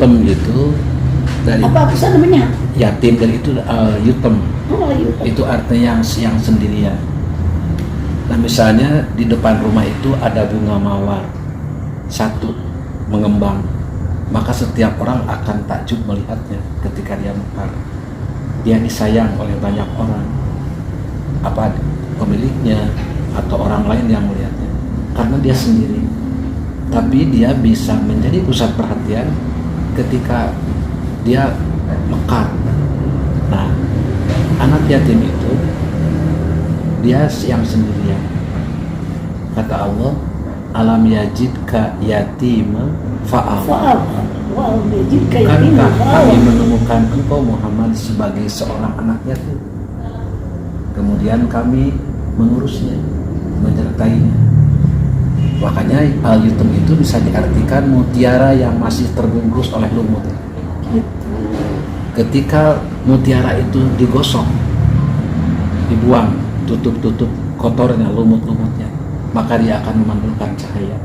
yutem itu dari Apa namanya? yatim, dari itu yutem. Oh, yutem. Itu artinya yang sendirian. Nah misalnya di depan rumah itu ada bunga mawar satu mengembang, maka setiap orang akan takjub melihatnya ketika dia mekar. Dia disayang oleh banyak orang, apa pemiliknya atau orang lain yang melihatnya, karena dia sendiri. Tapi dia bisa menjadi pusat perhatian ketika dia mekar. Nah, anak yatim itu dia yang sendirian. Kata Allah, alam yajidka yatima fa'awa. Bukankah kami menemukan engkau Muhammad sebagai seorang anak yatim, kemudian kami mengurusnya, menyertainya. Makanya al-yutum itu bisa diartikan mutiara yang masih terbungkus oleh lumut. Ketika mutiara itu digosok, dibuang, tutup kotornya, lumut-lumutnya, maka dia akan memantulkan cahaya.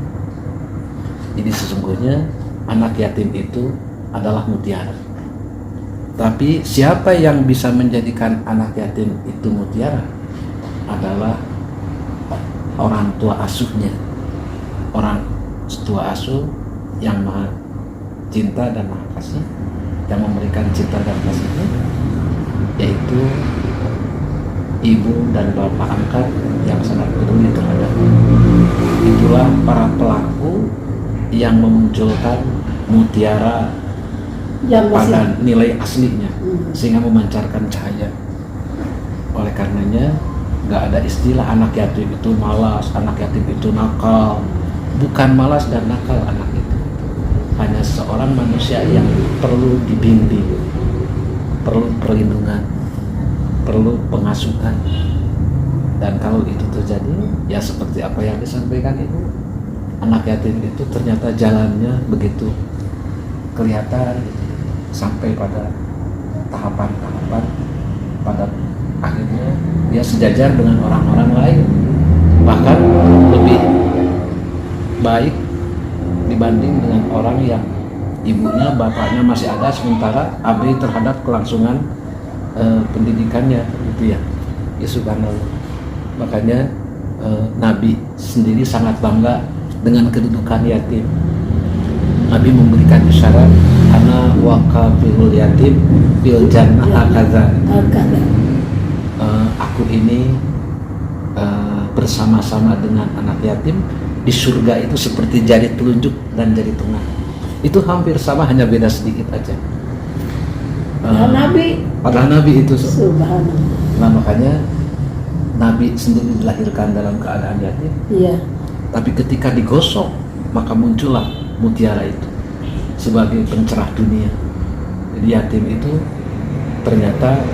Jadi sesungguhnya anak yatim itu adalah mutiara. Tapi siapa yang bisa menjadikan anak yatim itu mutiara adalah orang tua asuhnya. Orang tua asuh yang maha cinta dan maha kasih, yang memberikan cinta dan kasihnya, yaitu ibu dan bapak angkat yang sangat peduli terhadapnya. Itulah para pelaku yang memunculkan mutiara yang pada nilai aslinya, sehingga memancarkan cahaya. Oleh karenanya nggak ada istilah anak yatim itu malas, anak yatim itu nakal. Bukan malas dan nakal anak itu, hanya seorang manusia yang perlu dibimbing, perlu perlindungan, perlu pengasuhan. Dan kalau itu terjadi, ya seperti apa yang disampaikan itu, anak yatim itu ternyata jalannya begitu kelihatan sampai pada tahapan-tahapan, pada akhirnya dia sejajar dengan orang-orang lain, bahkan lebih baik dibanding dengan orang yang ibunya, bapaknya masih ada, sementara abai terhadap kelangsungan pendidikannya, gitu ya. Ya subhanallah. Makanya Nabi sendiri sangat bangga dengan kedudukan yatim. Nabi memberikan isyarat, ana waqafil yatim bil jannah akaza. Aku ini bersama-sama dengan anak yatim di surga itu seperti jari telunjuk dan jari tengah. Itu hampir sama, hanya beda sedikit aja. Padahal Nabi itu subhanallah. Nah makanya Nabi sendiri dilahirkan dalam keadaan yatim. Iya. Tapi ketika digosok, maka muncullah mutiara itu sebagai pencerah dunia. Jadi yatim itu ternyata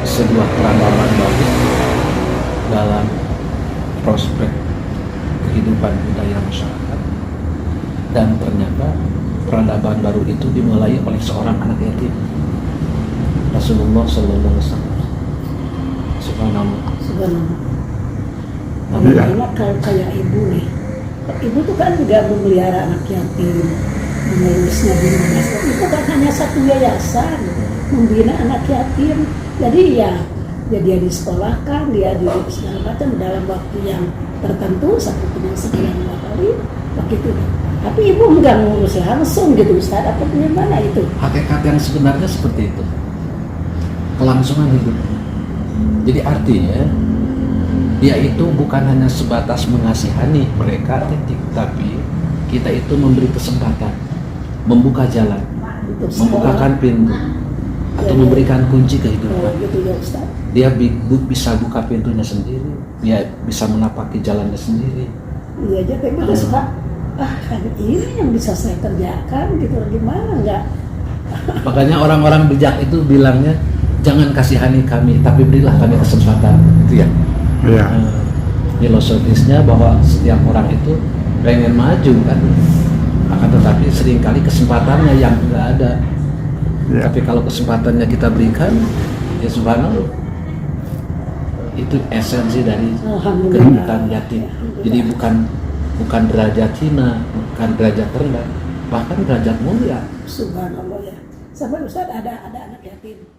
sebuah peradaban bagus dalam prospek kehidupan budaya masyarakat, dan ternyata peradaban baru itu dimulai oleh seorang anak yatim, Rasulullah Sallallahu Alaihi Wasallam. Subhanallah. Enak kalau kayak ibu nih, ibu tuh kan juga memelihara anak yatim, mengurusnya di rumah. Itu kan hanya satu yayasan membina anak yatim. Jadi ya dia disekolahkan, dia dididik segala macam dalam waktu yang tertentu, satu bulan sekian kali begitu. Tapi ibu enggak ngurus langsung gitu Ustaz, apa bagaimana itu? Hakikat yang sebenarnya seperti itu, kelangsungan hidup. Jadi artinya dia itu bukan hanya sebatas mengasihani mereka titik, tapi kita itu memberi kesempatan, membuka jalan, membukakan pintu, atau memberikan kunci kehidupan. Gitu ya Ustaz. Dia bisa buka pintunya sendiri, dia bisa menapaki jalannya sendiri. Iya aja, tapi kita suka kan ini yang bisa saya kerjakan gitu, gimana enggak? Makanya orang-orang bijak itu bilangnya, jangan kasihani kami, tapi berilah kami kesempatan, gitu ya. Iya. Filosofisnya bahwa setiap orang itu pengen maju kan, akan tetapi seringkali kesempatannya yang enggak ada. Ya. Tapi kalau kesempatannya kita berikan, ya subhanallah, itu esensi dari kehidupan yatim. Jadi bukan derajat hina, bukan derajat rendah, bahkan derajat mulia. Subhanallah ya. Sampai Ustaz ada anak yatim.